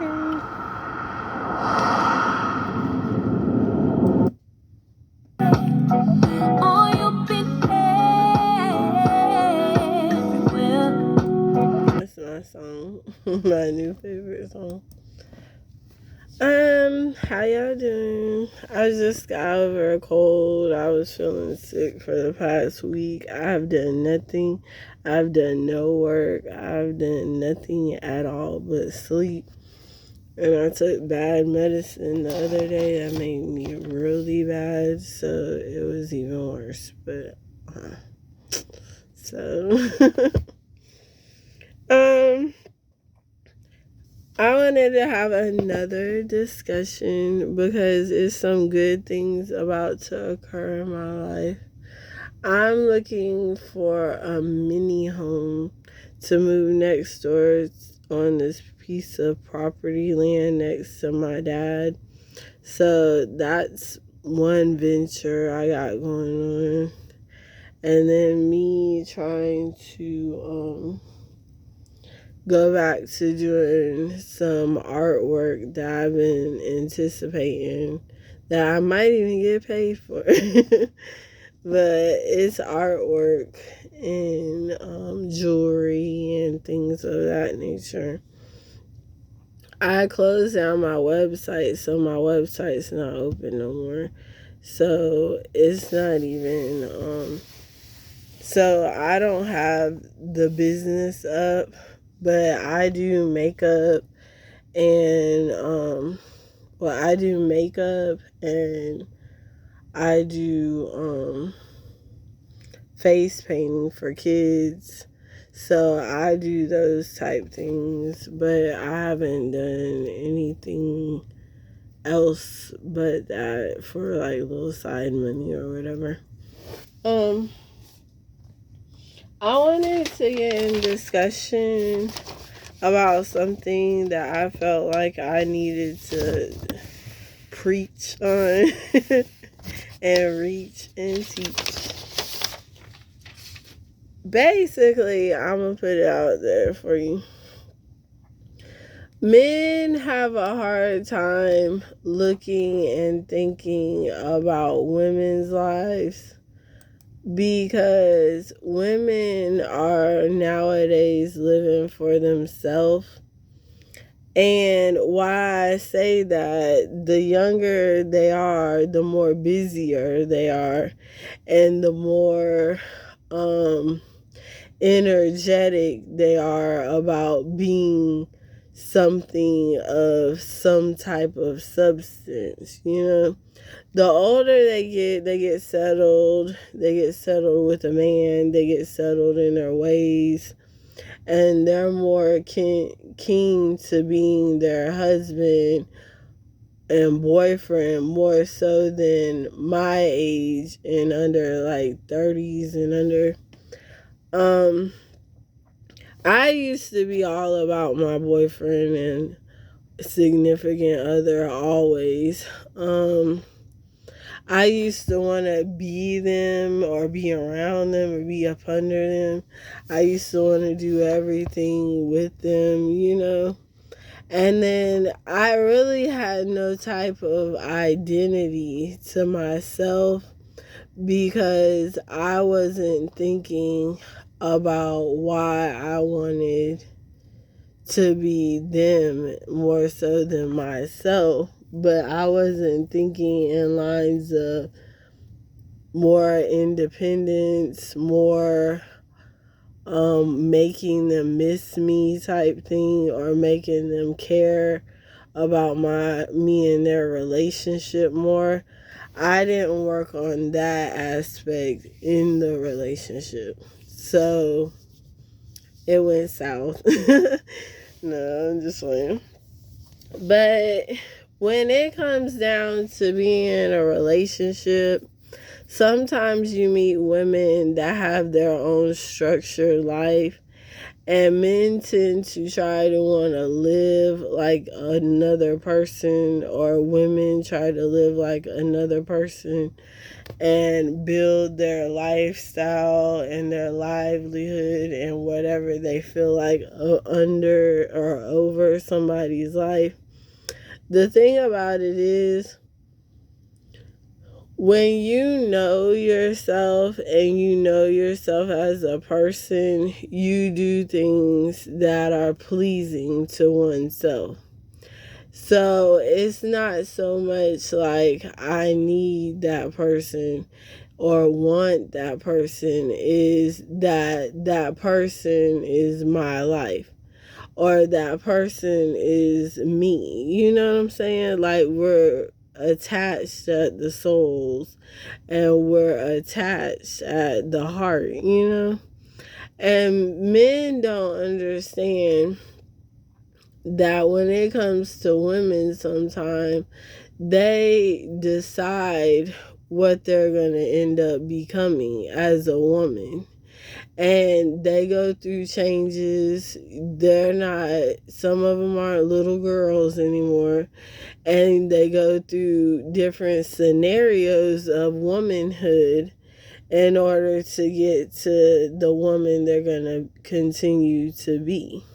Oh, you've been everywhere. That's my song. My new favorite song. How y'all doing? I just got over a cold. I was feeling sick for the past week. I've done nothing. I've done no work. I've done nothing at all but sleep. And I took bad medicine the other day that made me really bad, so it was even worse. But so um I wanted to have another discussion because it's some good things about to occur in my life. I'm looking for a mini home to move next door on this piece of property land next to my dad. So that's one venture I got going on. And then me trying to go back to doing some artwork that I've been anticipating that I might even get paid for. But it's artwork and jewelry and things of that nature. I closed down my website, so my website's not open no more. So it's not even so I don't have the business up, but I do makeup and I do makeup and I do face painting for kids. So I do those type things, but I haven't done anything else but that for like little side money or whatever. I wanted to get in discussion about something that I felt like I needed to preach on and reach and teach. Basically, I'm going to put it out there for you. Men have a hard time looking and thinking about women's lives because women are nowadays living for themselves. And why I say that, the younger they are, the more busier they are, and the more energetic they are about being something of some type of substance, you know. The older they get settled, they get settled with a man, they get settled in their ways, and they're more keen to being their husband and boyfriend more so than my age and under, like 30s and under. I used to be all about my boyfriend and significant other always. I used to want to be them or be around them or be up under them. I used to want to do everything with them, you know. And then I really had no type of identity to myself because I wasn't thinking about why I wanted to be them more so than myself. But I wasn't thinking in lines of more independence, more making them miss me type thing, or making them care about me and their relationship more. I didn't work on that aspect in the relationship. So it went south. No, I'm just playing. But when it comes down to being in a relationship, sometimes you meet women that have their own structured life, And men tend to try to want to live like another person, or women try to live like another person and build their lifestyle and their livelihood and whatever they feel like under or over somebody's life. The thing about it is, when you know yourself and you know yourself as a person, you do things that are pleasing to oneself. So it's not so much like I need that person or want that person, is that person is my life, or that person is me. You know what I'm saying? Like, we're attached at the souls, and we're attached at the heart, you know? And men don't understand that when it comes to women, sometimes they decide what they're going to end up becoming as a woman. And they go through changes. They're not, some of them aren't little girls anymore. And they go through different scenarios of womanhood in order to get to the woman they're going to continue to be.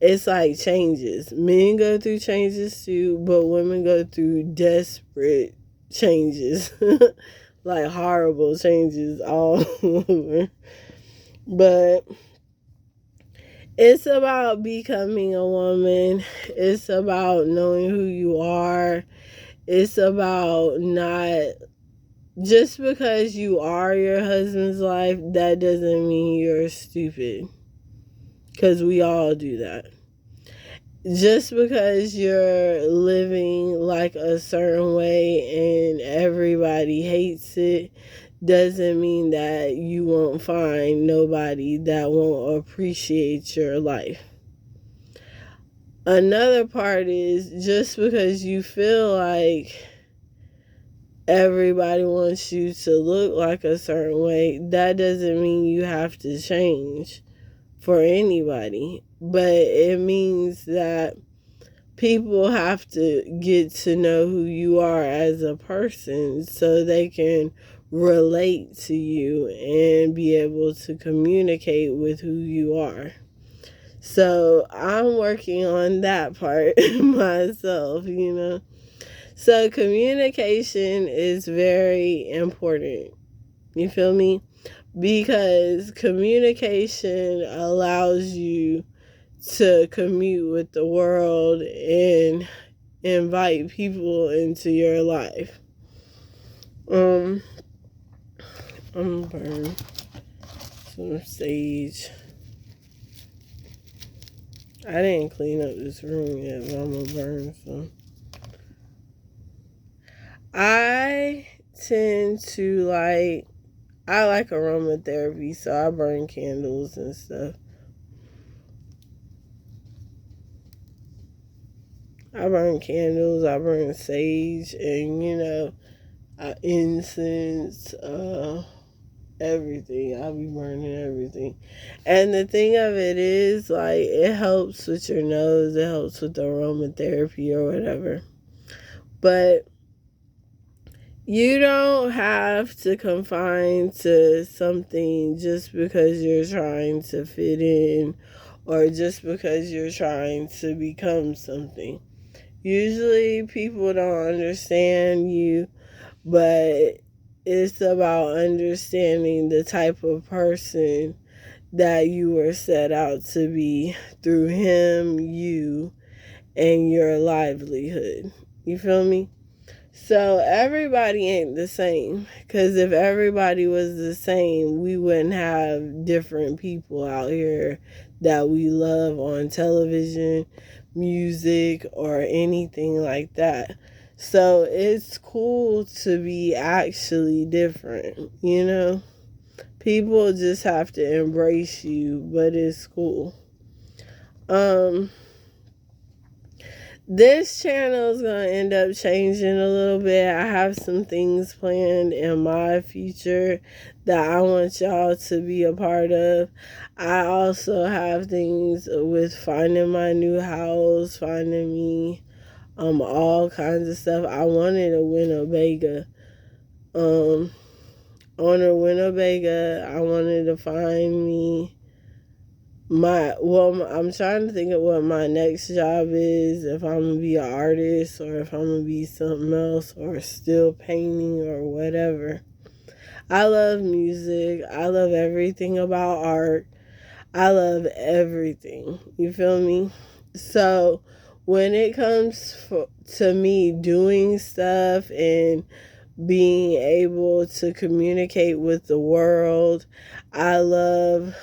It's like changes. Men go through changes too, but women go through desperate changes. Like horrible changes all over. But it's about becoming a woman. It's about knowing who you are. It's about not, just because you are your husband's life, that doesn't mean you're stupid. Because we all do that. Just because you're living like a certain way and everybody hates it, doesn't mean that you won't find nobody that won't appreciate your life. Another part is, just because you feel like everybody wants you to look like a certain way, that doesn't mean you have to change for anybody. But it means that people have to get to know who you are as a person so they can relate to you and be able to communicate with who you are. So I'm working on that part myself, you know. So communication is very important. You feel me? Because communication allows you to commute with the world and invite people into your life. I'm gonna burn some sage. I didn't clean up this room yet, but I'm gonna burn some. I tend to I like aromatherapy, so I burn candles and stuff. I burn candles, I burn sage, and incense, everything. I'll be burning everything. And the thing of it is, like, it helps with your nose, it helps with the aromatherapy or whatever. But you don't have to confine to something just because you're trying to fit in, or just because you're trying to become something. Usually people don't understand you, but it's about understanding the type of person that you were set out to be through him, you, and your livelihood. You feel me? So everybody ain't the same, because if everybody was the same, we wouldn't have different people out here that we love on television, music, or anything like that. So it's cool to be actually different, you know? People just have to embrace you, but it's cool. Um This channel is going to end up changing a little bit. I have some things planned in my future that I want y'all to be a part of. I also have things with finding my new house, finding me all kinds of stuff. I wanted a Winnebago. On a Winnebago, I wanted to find me I'm trying to think of what my next job is, if I'm gonna be an artist or if I'm gonna be something else or still painting or whatever. I love music. I love everything about art. I love everything. You feel me? So when it comes to me doing stuff and being able to communicate with the world, I love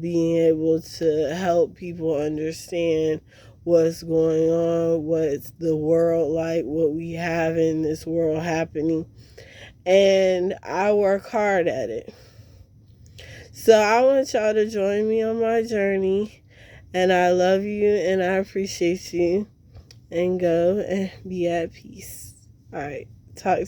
being able to help people understand what's going on, what's the world like, what we have in this world happening. And I work hard at it. So I want y'all to join me on my journey. And I love you and I appreciate you. And go and be at peace. All right. Talk